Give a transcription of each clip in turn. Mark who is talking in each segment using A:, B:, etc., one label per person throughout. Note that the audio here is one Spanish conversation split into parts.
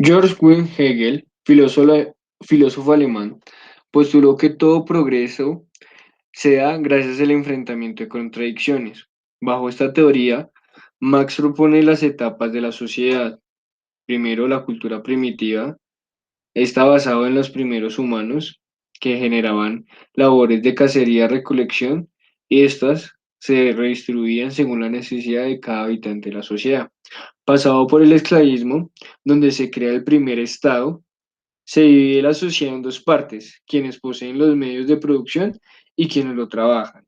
A: Georg Wilhelm Hegel, filósofo alemán, postuló que todo progreso se da gracias al enfrentamiento de contradicciones. Bajo esta teoría, Marx propone las etapas de la sociedad. Primero, la cultura primitiva. Está basado en los primeros humanos que generaban labores de cacería-recolección y estas se redistribuían según la necesidad de cada habitante de la sociedad. Pasado por el esclavismo, donde se crea el primer estado, se divide la sociedad en dos partes, quienes poseen los medios de producción y quienes lo trabajan.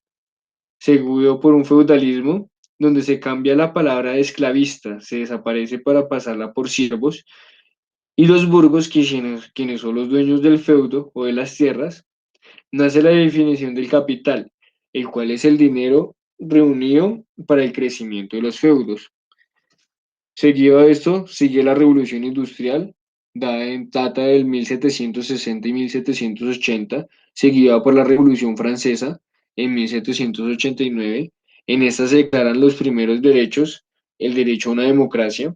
A: Seguido por un feudalismo, donde se cambia la palabra de esclavista, se desaparece para pasarla por siervos, y los burgos, quienes son los dueños del feudo o de las tierras, nace la definición del capital, el cual es el dinero reunido para el crecimiento de los feudos. Seguido a esto, sigue la Revolución Industrial, data del 1760 y 1780, seguida por la Revolución Francesa en 1789. En esta se declaran los primeros derechos, el derecho a una democracia.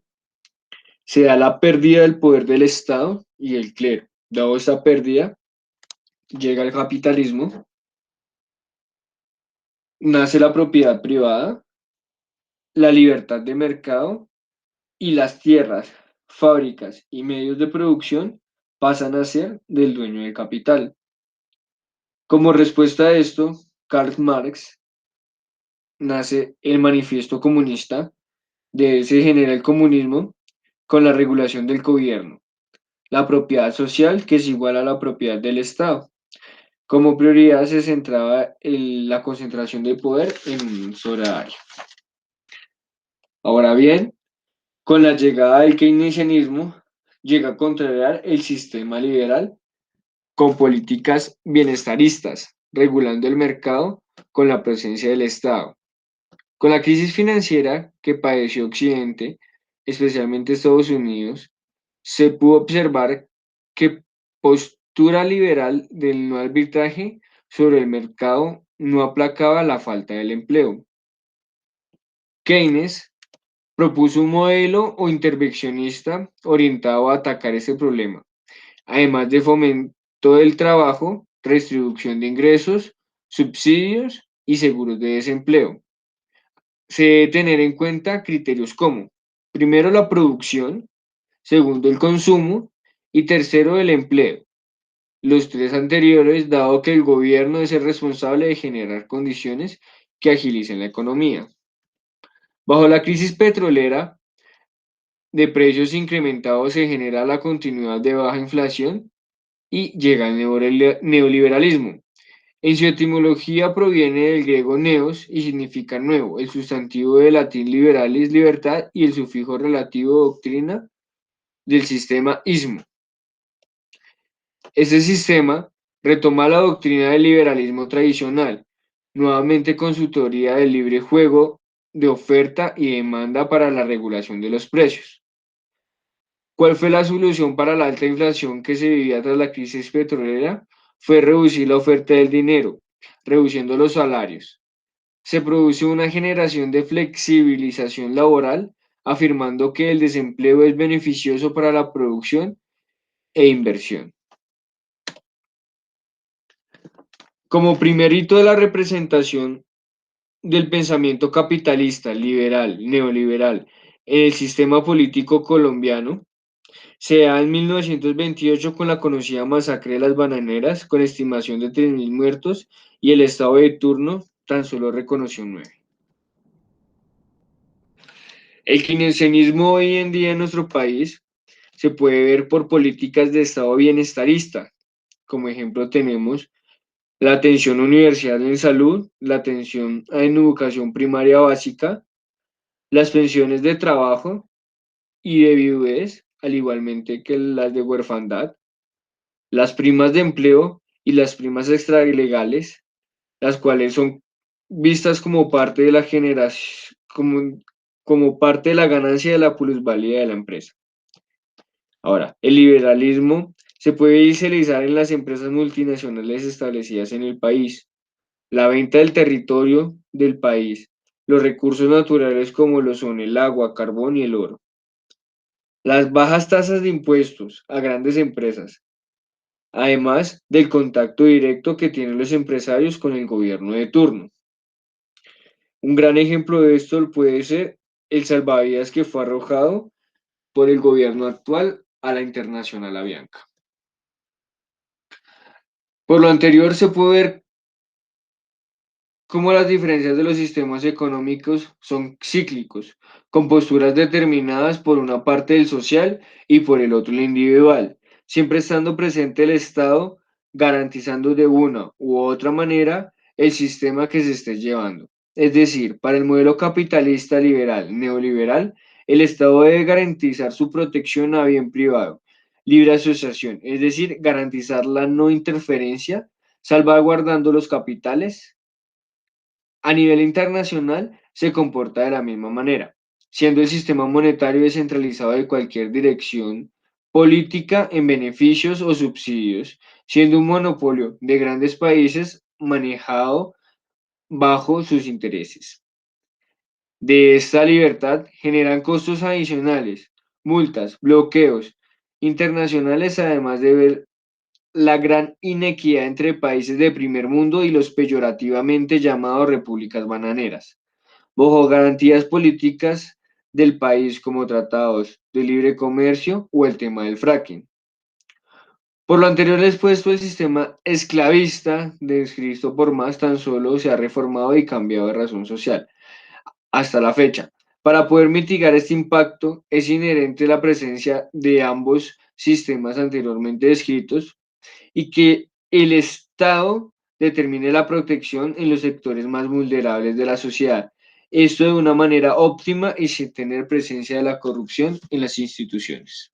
A: Se da la pérdida del poder del Estado y el clero. Dado esta pérdida, llega el capitalismo, nace la propiedad privada, la libertad de mercado y las tierras, fábricas y medios de producción pasan a ser del dueño del capital. Como respuesta a esto, Karl Marx nace el Manifiesto Comunista, de él se genera el comunismo con la regulación del gobierno, la propiedad social que es igual a la propiedad del Estado. Como prioridad se centraba en la concentración de poder en un sola área. Ahora bien, con la llegada del keynesianismo, llega a contrariar el sistema liberal con políticas bienestaristas, regulando el mercado con la presencia del Estado. Con la crisis financiera que padeció Occidente, especialmente Estados Unidos, se pudo observar que postura liberal del no arbitraje sobre el mercado no aplacaba la falta del empleo. Keynes propuso un modelo o intervencionista orientado a atacar ese problema, además de fomento del trabajo, redistribución de ingresos, subsidios y seguros de desempleo. Se debe tener en cuenta criterios como, primero, la producción, segundo, el consumo y tercero, el empleo. Los tres anteriores, dado que el gobierno es el responsable de generar condiciones que agilicen la economía. Bajo la crisis petrolera de precios incrementados se genera la continuidad de baja inflación y llega el neoliberalismo. En su etimología proviene del griego neos y significa nuevo, el sustantivo de latín liberalis libertad y el sufijo relativo doctrina del sistema ismo. Este sistema retoma la doctrina del liberalismo tradicional, nuevamente con su teoría del libre juego de oferta y demanda para la regulación de los precios. ¿Cuál fue la solución para la alta inflación que se vivía tras la crisis petrolera? Fue reducir la oferta del dinero, reduciendo los salarios. Se produce una generación de flexibilización laboral, afirmando que el desempleo es beneficioso para la producción e inversión. Como primer hito de la representación del pensamiento capitalista, liberal, neoliberal en el sistema político colombiano, se da en 1928 con la conocida masacre de las bananeras, con estimación de 3.000 muertos, y el Estado de turno tan solo reconoció 9. El keynesianismo hoy en día en nuestro país se puede ver por políticas de Estado bienestarista. Como ejemplo tenemos la atención universal en salud, la atención en educación primaria básica, las pensiones de trabajo y de viudez, al igualmente que las de huerfandad, las primas de empleo y las primas extralegales, las cuales son vistas como parte de la generación, como parte de la ganancia de la plusvalía de la empresa. Ahora, el liberalismo se puede visualizar en las empresas multinacionales establecidas en el país, la venta del territorio del país, los recursos naturales como lo son el agua, carbón y el oro. Las bajas tasas de impuestos a grandes empresas, además del contacto directo que tienen los empresarios con el gobierno de turno. Un gran ejemplo de esto puede ser el salvavidas que fue arrojado por el gobierno actual a la Internacional Avianca. Por lo anterior, se puede ver cómo las diferencias de los sistemas económicos son cíclicos, con posturas determinadas por una parte del social y por el otro el individual, siempre estando presente el Estado garantizando de una u otra manera el sistema que se esté llevando. Es decir, para el modelo capitalista liberal, neoliberal, el Estado debe garantizar su protección a bien privado, libre asociación, es decir, garantizar la no interferencia, salvaguardando los capitales. A nivel internacional se comporta de la misma manera, siendo el sistema monetario descentralizado de cualquier dirección política en beneficios o subsidios, siendo un monopolio de grandes países manejado bajo sus intereses. De esta libertad generan costos adicionales, multas, bloqueos internacionales, además de ver la gran inequidad entre países de primer mundo y los peyorativamente llamados repúblicas bananeras, bajo garantías políticas del país como tratados de libre comercio o el tema del fracking. Por lo anterior expuesto, el sistema esclavista descrito por más tan solo se ha reformado y cambiado de razón social hasta la fecha. Para poder mitigar este impacto, es inherente la presencia de ambos sistemas anteriormente descritos y que el Estado determine la protección en los sectores más vulnerables de la sociedad. Esto de una manera óptima y sin tener presencia de la corrupción en las instituciones.